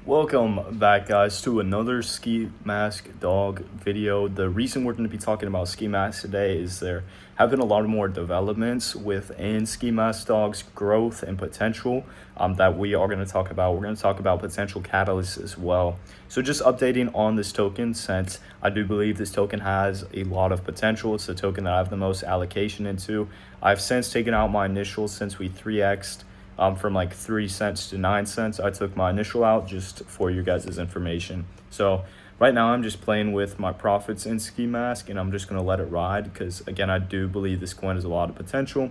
Welcome back, guys, to another ski mask dog video. The reason we're going to be talking about ski masks today is there have been a lot more developments within ski mask dogs' growth and potential that we are going to talk about. We're going to talk about potential catalysts as well. So just updating on this token, since I do believe this token has a lot of potential. It's the token that I have the most allocation into. I've since taken out my initial since we 3x'd. From like 3 cents to 9 cents. I took my initial out just for you guys' information. So right now I'm just playing with my profits in ski mask, and I'm just going to let it ride because, again, I do believe this coin has a lot of potential.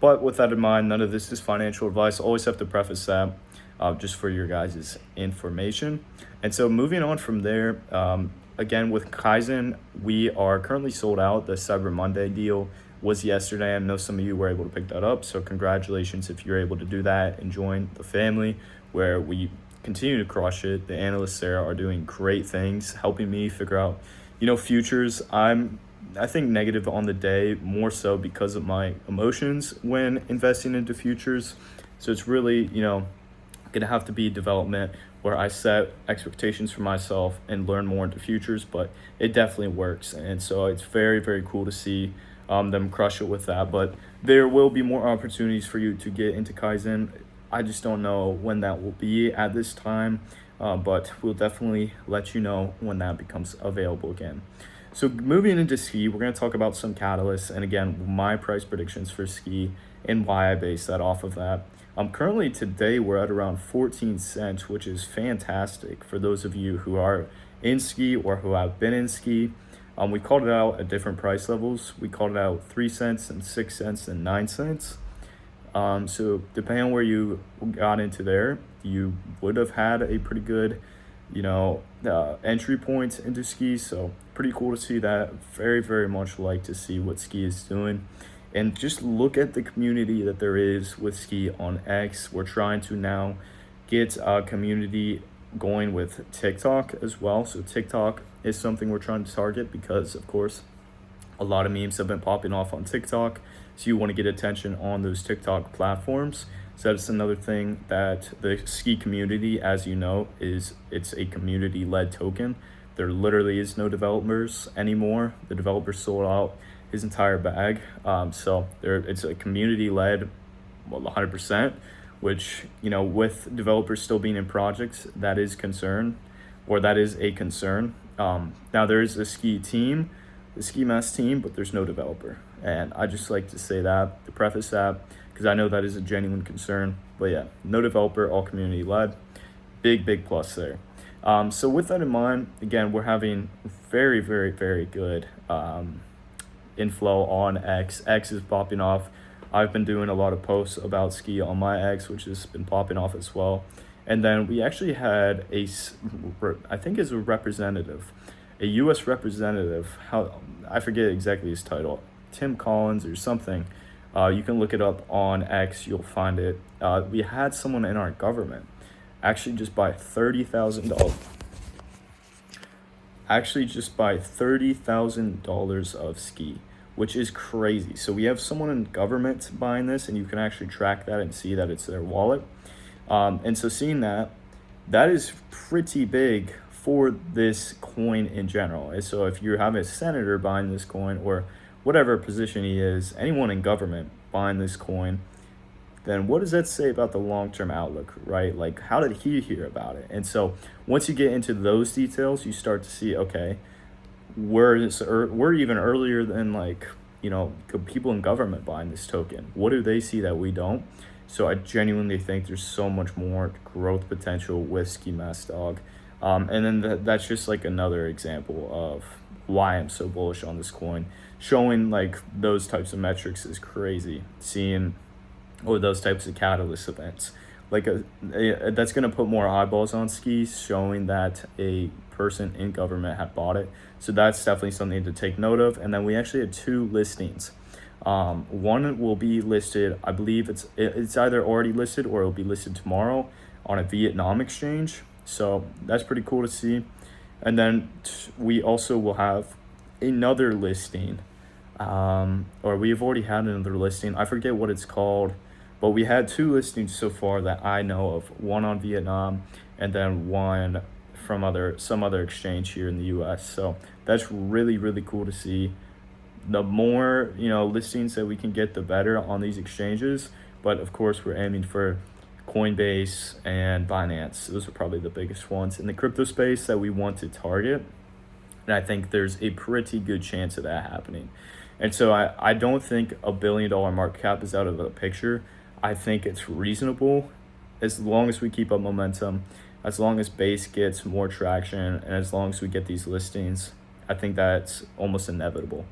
But with that in mind, none of this is financial advice. Always have to preface that just for your guys' information. And so moving on from there, again, with Kaizen, we are currently sold out. The Cyber Monday deal was yesterday. I know some of you were able to pick that up, so congratulations if you're able to do that and join the family where we continue to crush it. The analysts there are doing great things, helping me figure out, futures. I think negative on the day, more so because of my emotions when investing into futures. So it's really, gonna have to be development where I set expectations for myself and learn more into futures, but it definitely works. And so it's very, very cool to see them crush it with that. But there will be more opportunities for you to get into Kaizen. I just don't know when that will be at this time, but we'll definitely let you know when that becomes available again. So moving into ski, we're going to talk about some catalysts, and again, my price predictions for ski and why I base that off of that. Currently today we're at around 14 cents, which is fantastic for those of you who are in ski or who have been in ski. We called it out at different price levels. We called it out 3 cents and 6 cents and 9 cents. So depending on where you got into there, you would have had a pretty good, entry point into ski. So pretty cool to see that. Very, very much like to see what ski is doing. And just look at the community that there is with ski on X. We're trying to now get a community going with TikTok as well. So TikTok is something we're trying to target because, of course, a lot of memes have been popping off on TikTok. So you want to get attention on those TikTok platforms. So that's another thing that the ski community, as you know, it's a community-led token. There literally is no developers anymore. The developer sold out his entire bag. So it's a community-led, 100%, which, with developers still being in projects, that is a concern. Now there is a ski team, the ski mask team, but there's no developer. And I just like to say that, to preface that, because I know that is a genuine concern. But yeah, no developer, all community led. Big plus there. So with that in mind, again, we're having very, very, very good inflow on X. X is popping off. I've been doing a lot of posts about ski on my X, which has been popping off as well. And then we actually had I think is a representative, a U.S. representative. I forget exactly his title, Tim Collins or something. You can look it up on X. You'll find it. We had someone in our government actually just buy $30,000. Actually just buy $30,000 of ski, which is crazy. So we have someone in government buying this, and you can actually track that and see that it's their wallet. And so seeing that is pretty big for this coin in general. And so if you have a senator buying this coin, or whatever position he is, anyone in government buying this coin, then what does that say about the long-term outlook, right? Like, how did he hear about it? And so once you get into those details, you start to see, okay, we're even earlier than people in government buying this token. What do they see that we don't? So I genuinely think there's so much more growth potential with Ski Mask Dog. And then that's just like another example of why I'm so bullish on this coin. Showing like those types of metrics is crazy. Seeing those types of catalyst events. That's going to put more eyeballs on skis, showing that a person in government had bought it. So that's definitely something to take note of. And then we actually had 2 listings. One will be listed, I believe it's either already listed or it'll be listed tomorrow on a Vietnam exchange. So that's pretty cool to see. And then we also will have another listing, or we've already had another listing. I forget what it's called, but we had 2 listings so far that I know of, one on Vietnam and then one from some other exchange here in the US. So that's really, really cool to see. The more, listings that we can get, the better on these exchanges. But of course, we're aiming for Coinbase and Binance. Those are probably the biggest ones in the crypto space that we want to target. And I think there's a pretty good chance of that happening. And so I don't think $1 billion market cap is out of the picture. I think it's reasonable as long as we keep up momentum, as long as Base gets more traction, and as long as we get these listings. I think that's almost inevitable.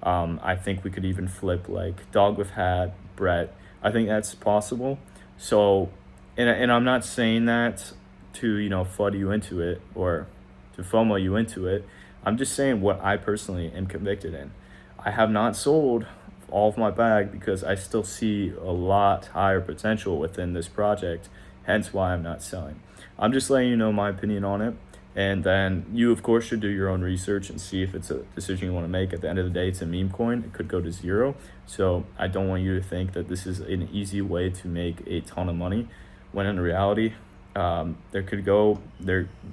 I think we could even flip like Dog with Hat, Brett. I think that's possible. So, and I'm not saying that to, flood you into it or to FOMO you into it. I'm just saying what I personally am convicted in. I have not sold all of my bag because I still see a lot higher potential within this project, hence why I'm not selling. I'm just letting you know my opinion on it. And then you, of course, should do your own research and see if it's a decision you want to make. At the end of the day, it's a meme coin. It could go to zero. So I don't want you to think that this is an easy way to make a ton of money, when in reality, a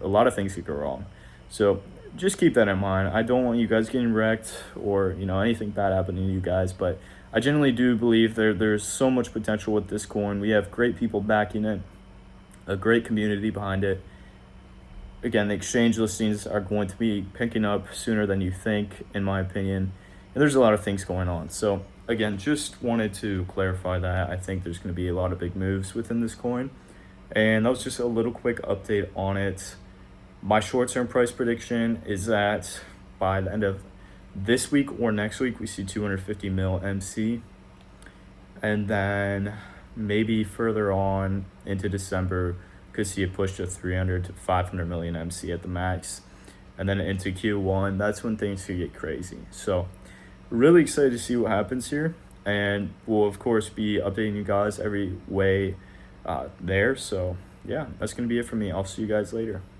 lot of things could go wrong. So just keep that in mind. I don't want you guys getting wrecked or, anything bad happening to you guys. But I genuinely do believe there's so much potential with this coin. We have great people backing it, a great community behind it. Again, the exchange listings are going to be picking up sooner than you think, in my opinion. And there's a lot of things going on. So again, just wanted to clarify that. I think there's going to be a lot of big moves within this coin. And that was just a little quick update on it. My short-term price prediction is that by the end of this week or next week, we see 250 mil MC. And then maybe further on into December, could see it push to 300 to 500 million MC at the max. And then into Q1, that's when things could get crazy. So really excited to see what happens here. And we'll, of course, be updating you guys every way there. So yeah, that's going to be it for me. I'll see you guys later.